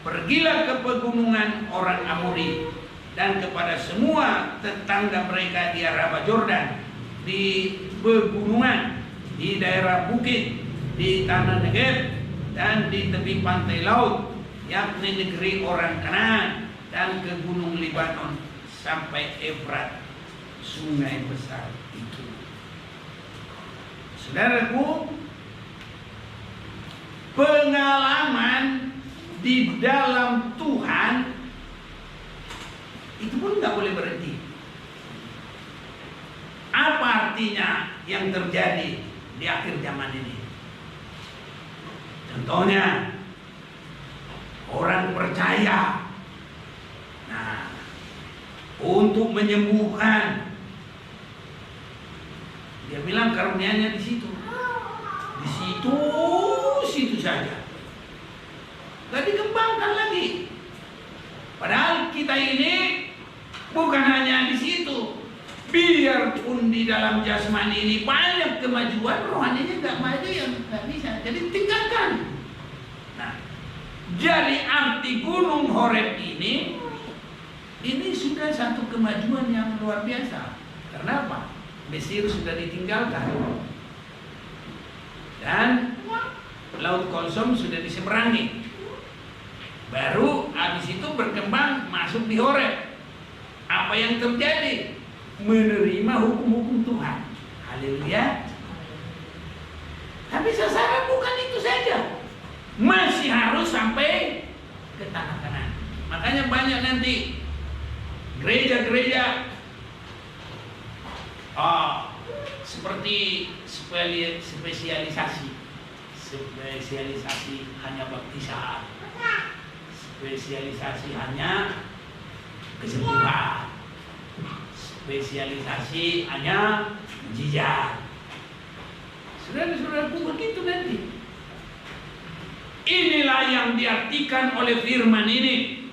pergilah ke pegunungan orang Amori dan kepada semua tetangga mereka di Araba Yordan, di pegunungan, di daerah bukit, di tanah Negeb, dan di tepi pantai laut, yakni negeri orang Kanaan, dan ke gunung Libanon sampai Efrat, sungai besar itu. Saudaraku, pengalaman di dalam Tuhan itu pun nggak boleh berhenti. Apa artinya yang terjadi di akhir zaman ini? Contohnya, orang percaya, nah, untuk menyembuhkan, dia bilang karunia-Nya di situ saja, gak dikembangkan lagi. Padahal kita ini bukan hanya di situ, biarpun di dalam jasmani ini banyak kemajuan, rohaninya nggak maju, yang nggak bisa, jadi tinggalkan. Nah, jadi arti gunung Horeb ini sudah satu kemajuan yang luar biasa. Karena apa? Mesir sudah ditinggalkan dan Laut Kolsom sudah diseberangi. Baru habis itu berkembang masuk di Horeb. Apa yang terjadi? Menerima hukum-hukum Tuhan. Haleluya. Tapi sasaran bukan itu saja, masih harus sampai ke tanah Kanaan. Makanya banyak nanti gereja-gereja seperti spesialisasi hanya baptisan, spesialisasi hanya kesembuhan, spesialisasi hanya mujizat. Saudara-saudaraku, begitu nanti. Inilah yang diartikan oleh firman ini.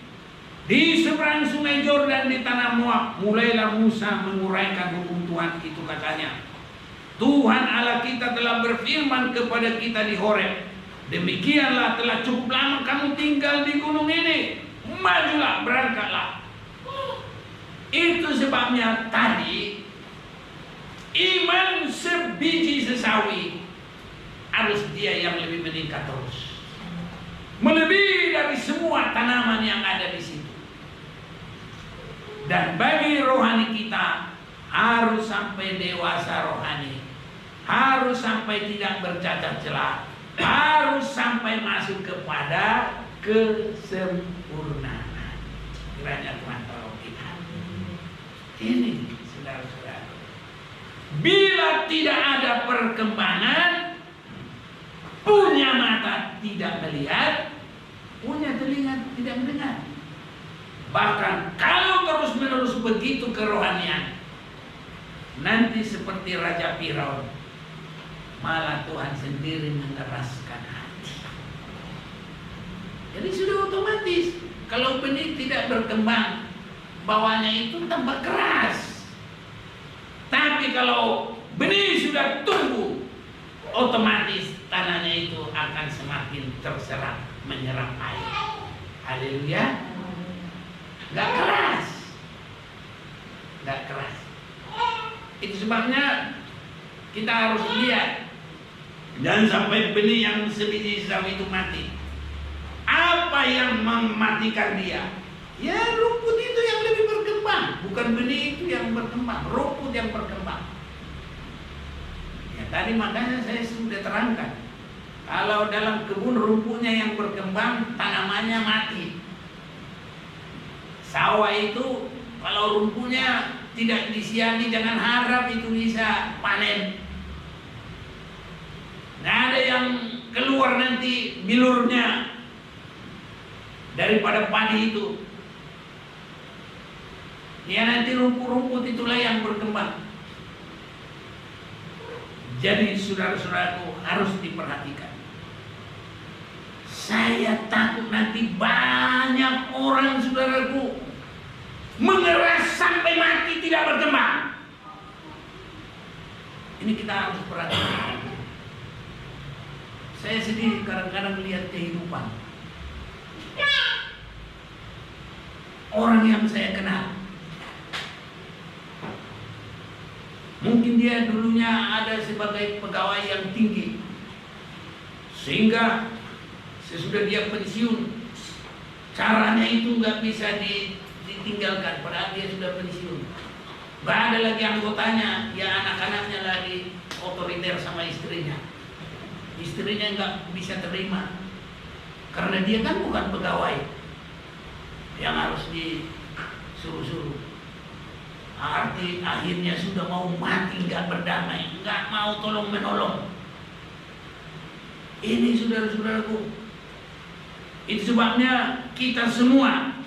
Di seberang sungai Yordan di tanah Moab, mulailah Musa menguraikan hukum Tuhan itu, katanya, Tuhan Allah kita telah berfirman kepada kita di Horeb, demikianlah telah cukup lama kamu tinggal di gunung ini. Majulah, berangkatlah. Itu sebabnya tadi iman sebiji sesawi harus dia yang lebih meningkat terus, melebihi dari semua tanaman yang ada di situ. Dan bagi rohani kita harus sampai dewasa rohani, harus sampai tidak bercacat celah, harus sampai masuk kepada kesempurnaan. Kiranya Tuhan tolong kita. Ini saudara-saudara, bila tidak ada perkembangan, punya mata tidak melihat, punya telinga tidak mendengar. Bahkan kalau terus-menerus begitu kerohanian, nanti seperti Raja Firaun, malah Tuhan sendiri mengeraskan hati. Jadi sudah otomatis kalau benih tidak berkembang, bawahnya itu tambah keras. Tapi kalau benih sudah tumbuh, otomatis tanahnya itu akan semakin terserap menyerap air. Haleluya. Gak keras. Gak keras. Itu sebabnya kita harus lihat, jangan sampai benih yang sebiji sawi itu mati. Apa yang mematikan dia? Ya rumput itu yang lebih berkembang, bukan benih itu yang berkembang, rumput yang berkembang. Ya tadi makanya saya sudah terangkan, kalau dalam kebun rumputnya yang berkembang, tanamannya mati. Sawah itu kalau rumputnya tidak disiani, jangan harap itu bisa panen. Nggak ada yang keluar nanti bilurnya daripada padi itu. Ya nanti rumput-rumput itulah yang berkembang. Jadi saudara-saudaraku harus diperhatikan. Saya takut nanti banyak orang, saudaraku, mengeras sampai mati tidak berkembang. Ini kita harus perhatikan. Saya sendiri kadang-kadang melihat kehidupan orang yang saya kenal. Mungkin dia dulunya ada sebagai pegawai yang tinggi, sehingga sesudah dia pensiun, caranya itu nggak bisa ditinggalkan, padahal dia sudah pensiun. Nggak ada lagi anggotanya, ya anak-anaknya lagi otoriter sama istrinya. Istrinya nggak bisa terima, karena dia kan bukan pegawai yang harus disuruh-suruh. Akhirnya sudah mau mati, nggak berdamai, nggak mau tolong menolong. Ini saudara-saudaraku, itu sebabnya kita semua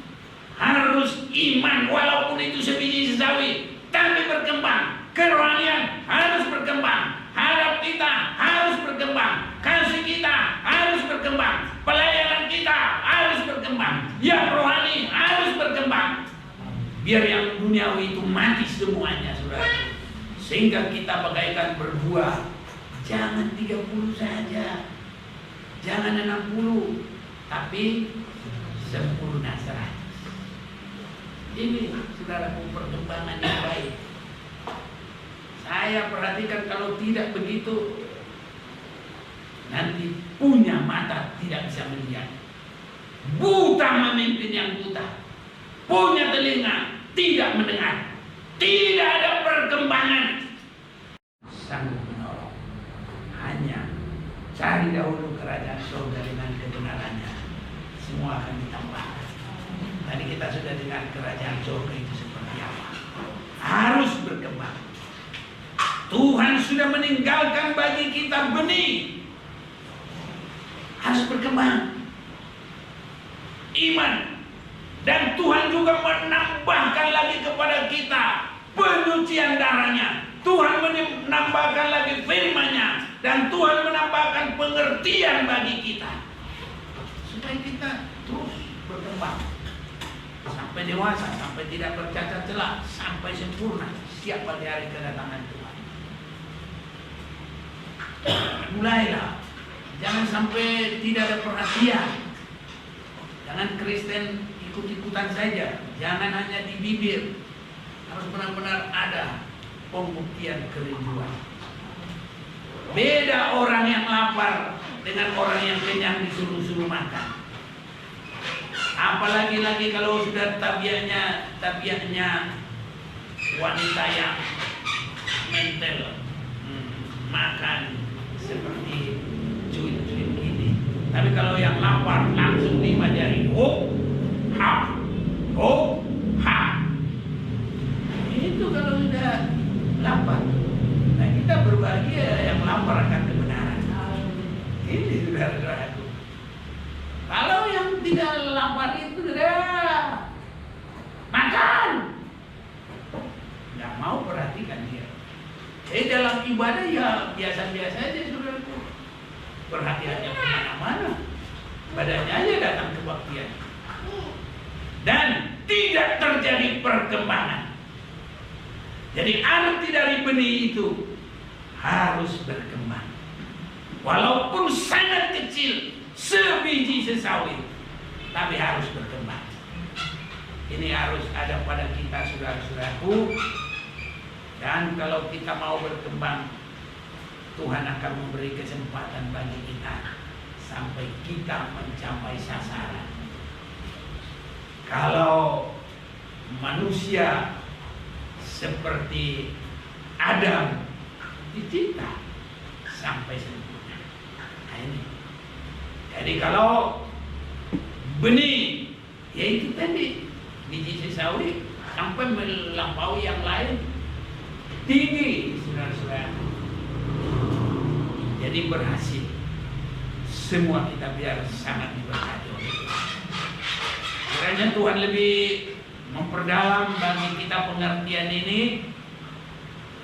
harus iman, walaupun itu sebiji sawi, tapi berkembang. Kerohanian harus berkembang, harap kita harus berkembang, kasih kita harus berkembang, pelayanan kita harus berkembang, yang rohani harus berkembang. Biar yang duniawi itu mati semuanya, saudara. Sehingga kita bagaikan berbuah. Jangan 30 saja, jangan 60, tapi sempurna 100. Ini saudaraku perkembangan yang baik. Saya perhatikan kalau tidak begitu, nanti punya mata tidak bisa melihat, buta memimpin yang buta, punya telinga tidak mendengar, tidak ada perkembangan. Sanggup menolong, hanya cari dahulu kerajaan surga dengan kebenarannya, semua akan ditambahkan. Tadi kita sudah dengar kerajaan surga itu seperti apa. Harus berkembang. Tuhan sudah meninggalkan bagi kita benih, harus berkembang iman. Dan Tuhan juga menambahkan lagi kepada kita penyucian darahnya. Tuhan menambahkan lagi firman-Nya, dan Tuhan menambahkan pengertian bagi kita, supaya kita terus berkembang sampai dewasa, sampai tidak bercacat celah, sampai sempurna, siap pada hari kedatangan Tuhan. Mulailah, jangan sampai tidak ada perhatian. Jangan Kristen ikut-ikutan saja, jangan hanya di bibir, harus benar-benar ada pembuktian kerinduan. Beda orang yang lapar dengan orang yang kenyang disuruh-suruh makan. Apalagi lagi kalau sudah tabiatnya wanita yang mental, makan seperti cuit-cuit gini. Tapi kalau yang lapar langsung 5 jari, itu kalau sudah lapar. Nah kita berbahagia yang lapar akan kebenaran. Ini saudara-saudaraku. Kalau yang tidak lapar itu ibadah ya biasa-biasa aja saudaraku. Perhatiannya kemana-mana, badannya aja datang kebaktian. Dan tidak terjadi perkembangan. Jadi arti dari benih itu harus berkembang. Walaupun sangat kecil, sebiji sesawi, tapi harus berkembang. Ini harus ada pada kita saudara-saudaraku. Dan kalau kita mau berkembang, Tuhan akan memberi kesempatan bagi kita sampai kita mencapai sasaran. Kalau manusia seperti Adam dicipta sampai sempurna. Nah ini. Jadi kalau benih, yaitu tadi biji sesawi sampai melampaui yang lain, tinggi saudara-saudara. Jadi berhasil. Semua kita biar sangat diberkati oleh Tuhan. Kiranya Tuhan lebih memperdalam bagi kita pengertian ini.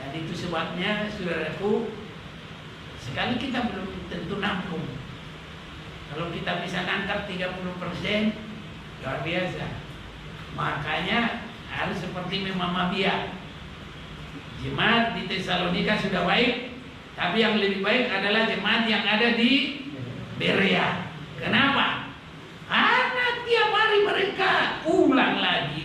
Dan itu sebabnya saudaraku, sekali kita belum tentu nampung. Kalau kita bisa nangkap 30%, luar biasa. Makanya harus seperti Mama Bia. Jemaat di Tesalonika sudah baik, tapi yang lebih baik adalah jemaat yang ada di Berea. Kenapa? Karena tiap hari mereka ulang lagi.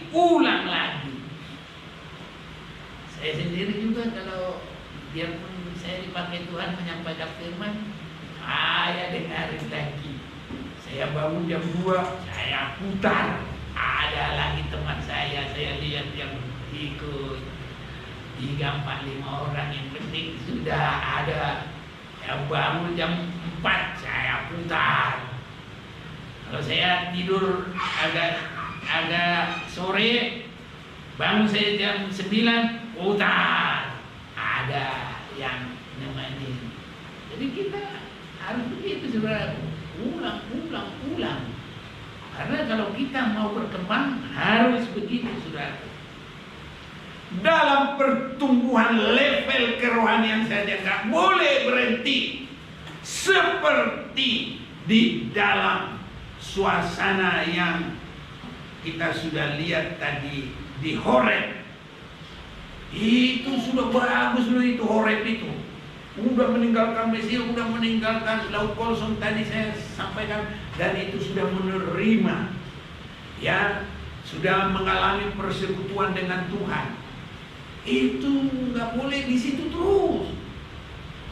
Saya sendiri juga kalau biarpun saya dipakai Tuhan menyampaikan firman, saya dengarin lagi. Saya bangun jam 2, saya putar. Ada lagi teman saya lihat yang ikut 3, 4, 5 orang, yang penting sudah ada. Saya bangun jam 4, saya putar. Kalau saya tidur agak sore, bangun saya jam 9, putar. Ada yang nemenin. Jadi kita harus begitu saudara, ulang. Karena kalau kita mau berkembang harus begitu saudara. Dalam pertumbuhan level kerohanian saja nggak boleh berhenti. Seperti di dalam suasana yang kita sudah lihat tadi di Horeb. Itu sudah bagus loh, itu Horeb itu. Udah meninggalkan Mesir, udah meninggalkan Laut Kosong tadi saya sampaikan, dan itu sudah menerima, ya, sudah mengalami persekutuan dengan Tuhan. Itu nggak boleh di situ terus.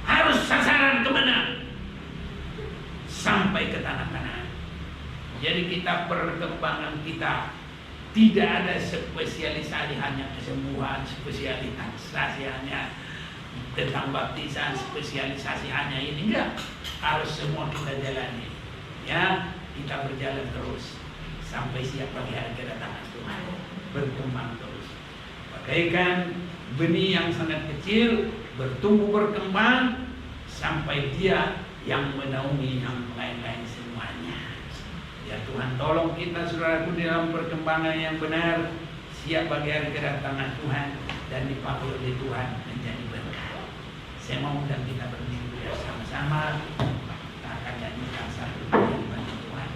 Harus sasaran kemana? Sampai ke tanah Kanaan. Jadi kita perkembangan kita tidak ada spesialisasi hanya kesembuhan, spesialisasi hanya tentang baptisan, spesialisasi hanya ini, enggak. Harus semua kita jalani. Ya, kita berjalan terus sampai siap bagi hari kedatangan Tuhan. Berkembang terus. Bagaikan benih yang sangat kecil bertumbuh berkembang sampai dia yang menaungi yang lain-lain semuanya. Ya Tuhan, tolong kita saudaraku di dalam perkembangan yang benar, siap bagi hari kedatangan Tuhan dan dipakai oleh Tuhan menjadi berkat. Saya mau undang kita berdiri bersama-sama. Kita akan nyanyikan satu pujian bagi Tuhan.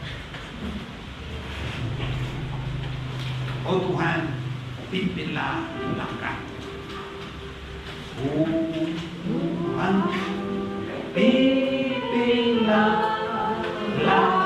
Oh Tuhan, pimpinlah langkah. Oh Tuhan, pimpinlah langkah.